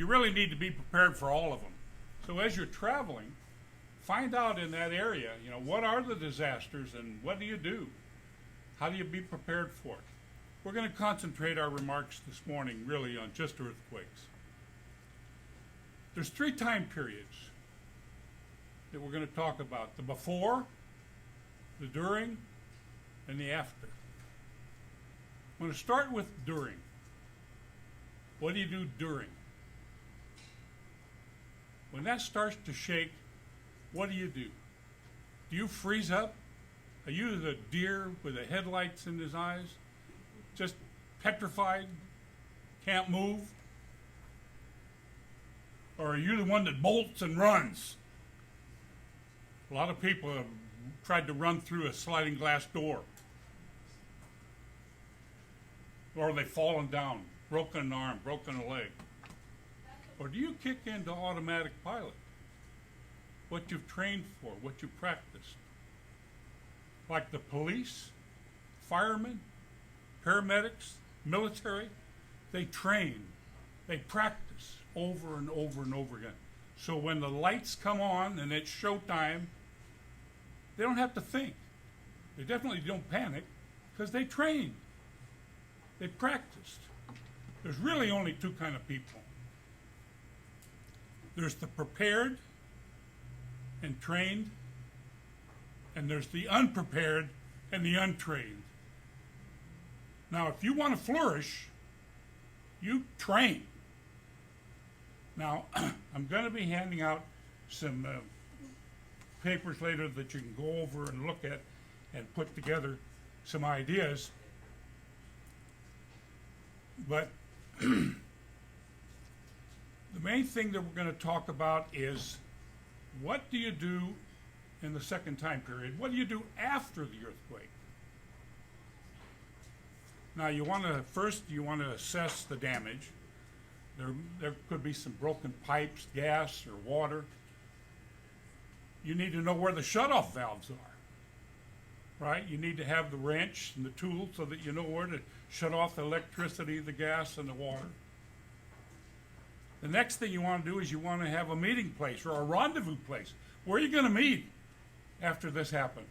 you really need to be prepared for all of them. So as you're traveling, find out in that area, what are the disasters and what do you do? How do you be prepared for it? We're going to concentrate our remarks this morning really on just earthquakes. There's 3 time periods that we're going to talk about: the before, the during, and the after. I'm going to start with during. What do you do during? When that starts to shake, what do? Do you freeze up? Are you the deer with the headlights in his eyes? Just petrified? Can't move? Or are you the one that bolts and runs? A lot of people have tried to run through a sliding glass door. Or they've fallen down, broken an arm, broken a leg. Or do you kick into automatic pilot? What you've trained for, what you practiced. Like the police, firemen, paramedics, military, they train, they practice over and over and over again. So when the lights come on and it's showtime, they don't have to think. They definitely don't panic because they trained. They practiced. There's really only 2 kind of people. There's the prepared and trained, and there's the unprepared and the untrained. Now, if you want to flourish, you train. Now, I'm going to be handing out some papers later that you can go over and look at and put together some ideas. But the main thing that we're going to talk about is, what do you do in the second time period? What do you do after the earthquake? Now, you want to assess the damage. There could be some broken pipes, gas, or water. You need to know where the shutoff valves are, right? You need to have the wrench and the tool so that you know where to shut off the electricity, the gas, and the water. The next thing you want to do is you want to have a meeting place or a rendezvous place. Where are you going to meet after this happened?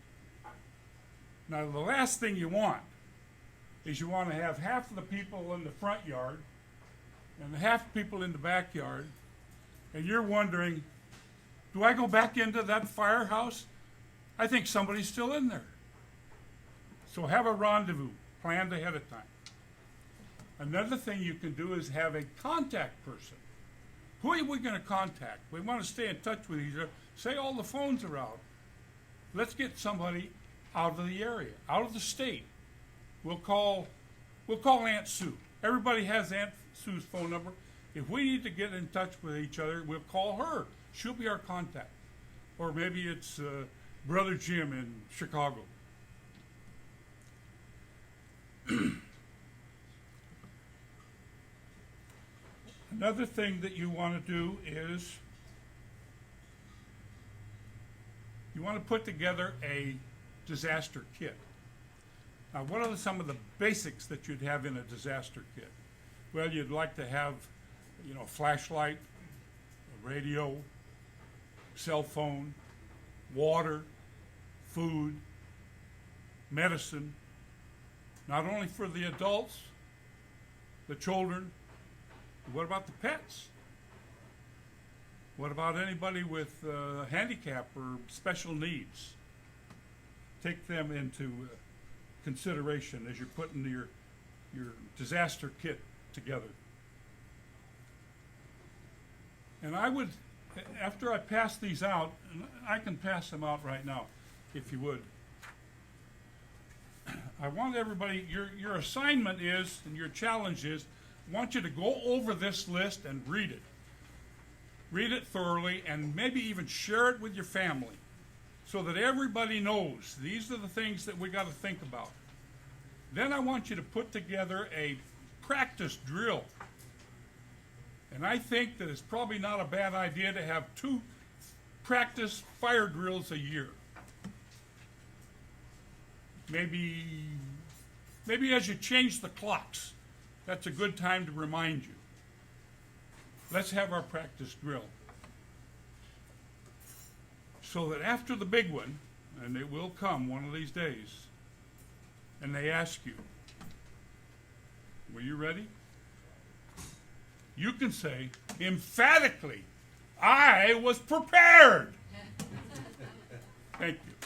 Now, the last thing you want is you want to have half of the people in the front yard and half the people in the backyard, and you're wondering, do I go back into that firehouse? I think somebody's still in there. So have a rendezvous planned ahead of time. Another thing you can do is have a contact person. Who are we going to contact? We want to stay in touch with each other. Say all the phones are out. Let's get somebody out of the area, out of the state. We'll call Aunt Sue. Everybody has Aunt Sue's phone number. If we need to get in touch with each other, we'll call her. She'll be our contact. Or maybe it's Brother Jim in Chicago. Another thing that you want to do is you want to put together a disaster kit. Now, what are some of the basics that you'd have in a disaster kit? Well, you'd like to have, a flashlight, a radio, cell phone, water, food, medicine, not only for the adults, the children. What about the pets? What about anybody with handicap or special needs? Take them into consideration as you're putting your disaster kit together. And I would, after I pass these out, and I can pass them out right now, if you would. I want everybody, your assignment is, and your challenge is, I want you to go over this list and read it. Read it thoroughly and maybe even share it with your family so that everybody knows these are the things that we got to think about. Then I want you to put together a practice drill. And I think that it's probably not a bad idea to have 2 practice fire drills a year. Maybe as you change the clocks, that's a good time to remind you. let's have our practice drill. So that after the big one, and it will come one of these days, and they ask you, were you ready? You can say emphatically, I was prepared. Thank you.